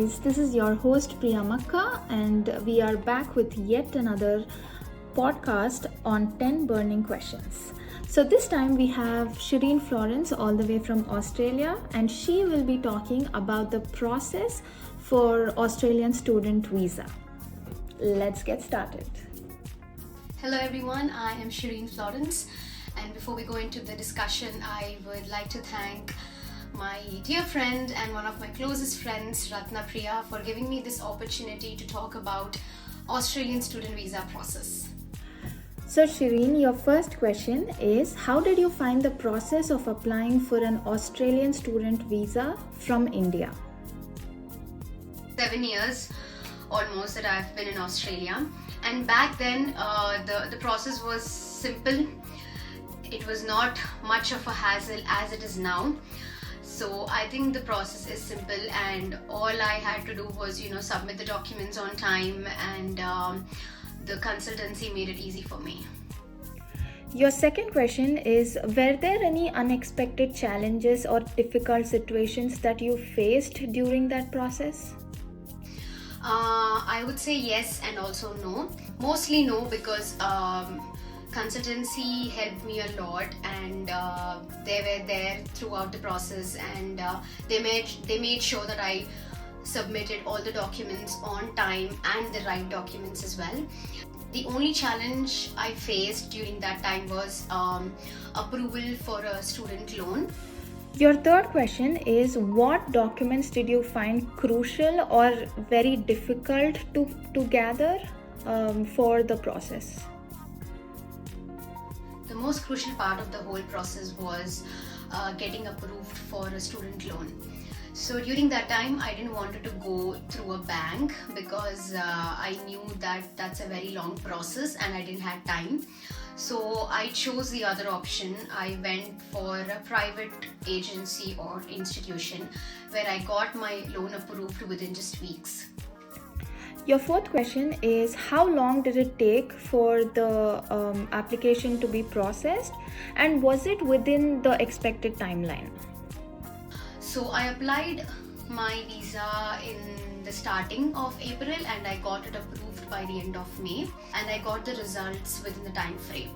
guys, this is your host Priya Makka, and we are back with yet another podcast on 10 burning questions. So, this time we have Shireen Florence all the way from Australia, and she will be talking about the process for Australian student visa. Let's get started. Hello everyone, I am Shireen Florence, and before we go into the discussion, I would like to thank my dear friend and one of my closest friends, Priya, for giving me this opportunity to talk about Australian student visa process. So Shireen, your first question is, how did you find the process of applying for an Australian student visa from India? 7 years almost that I've been in Australia, and back then the process was simple. It was not much of a hassle as it is now. So I think the process is simple, and all I had to do was submit the documents on time, and the consultancy made it easy for me. Your second question is, were there any unexpected challenges or difficult situations that you faced during that process? I would say yes and also no. Mostly no, because consultancy helped me a lot, and they were there throughout the process, and they made sure that I submitted all the documents on time and the right documents as well. The only challenge I faced during that time was approval for a student loan. Your third question is, what documents did you find crucial or very difficult to gather for the process? The most crucial part of the whole process was getting approved for a student loan. So during that time, I didn't want to go through a bank because I knew that that's a very long process and I didn't have time. So I chose the other option. I went for a private agency or institution where I got my loan approved within just weeks. Your fourth question is, how long did it take for the application to be processed, and was it within the expected timeline? So I applied my visa in the starting of April, and I got it approved by the end of May, and I got the results within the time frame.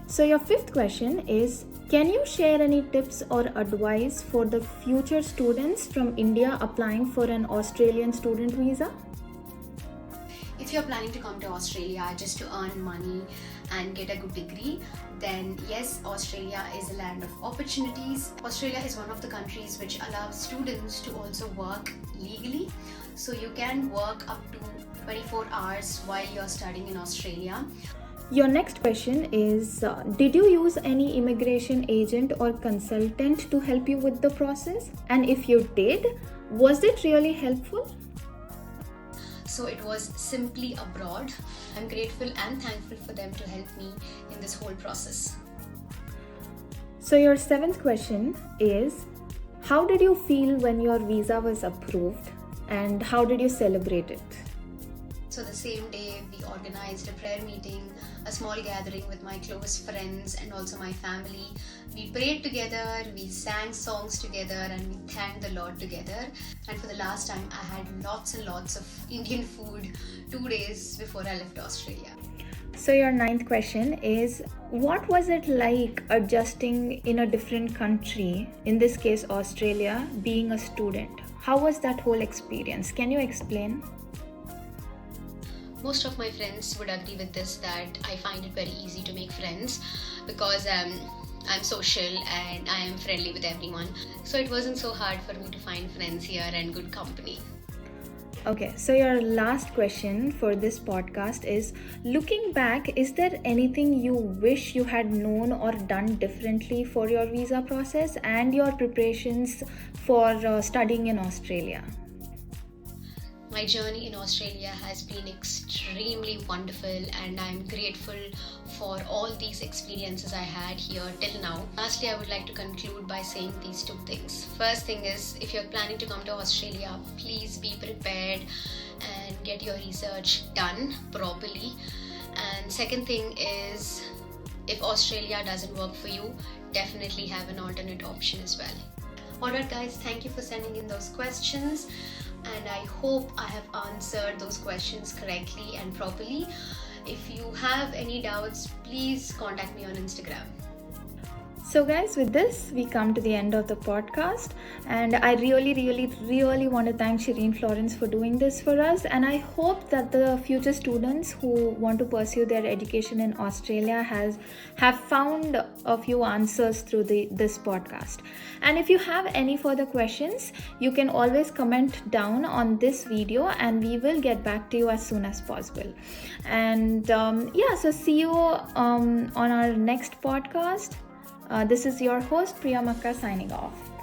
So your fifth question is, can you share any tips or advice for the future students from India applying for an Australian student visa? If you're planning to come to Australia just to earn money and get a good degree, then yes, Australia is a land of opportunities. Australia is one of the countries which allows students to also work legally. So you can work up to 24 hours while you're studying in Australia. Your next question is, did you use any immigration agent or consultant to help you with the process? And if you did, was it really helpful? So it was simply abroad. I'm grateful and thankful for them to help me in this whole process. So your seventh question is, how did you feel when your visa was approved, and how did you celebrate it? So the same day we organized a prayer meeting, a small gathering with my close friends and also my family. We prayed together, we sang songs together, and we thanked the Lord together. And for the last time, I had lots and lots of Indian food 2 days before I left Australia. So your ninth question is, what was it like adjusting in a different country, in this case Australia, being a student? How was that whole experience? Can you explain? Most of my friends would agree with this, that I find it very easy to make friends because I'm social and I am friendly with everyone. So it wasn't so hard for me to find friends here and good company. Okay, so your last question for this podcast is, looking back, is there anything you wish you had known or done differently for your visa process and your preparations for studying in Australia? My journey in Australia has been extremely wonderful, and I'm grateful for all these experiences I had here till now. Lastly, I would like to conclude by saying these two things. First thing is, if you're planning to come to Australia, please be prepared and get your research done properly. And second thing is, if Australia doesn't work for you, definitely have an alternate option as well. Alright guys, thank you for sending in those questions. and I hope I have answered those questions correctly and properly. If you have any doubts, please contact me on Instagram. So guys, with this we come to the end of the podcast, and I really want to thank Shireen Florence for doing this for us, and I hope that the future students who want to pursue their education in Australia have found a few answers through this podcast. And if you have any further questions, you can always comment down on this video and we will get back to you as soon as possible. And so see you on our next podcast. This is your host Priya Makka signing off.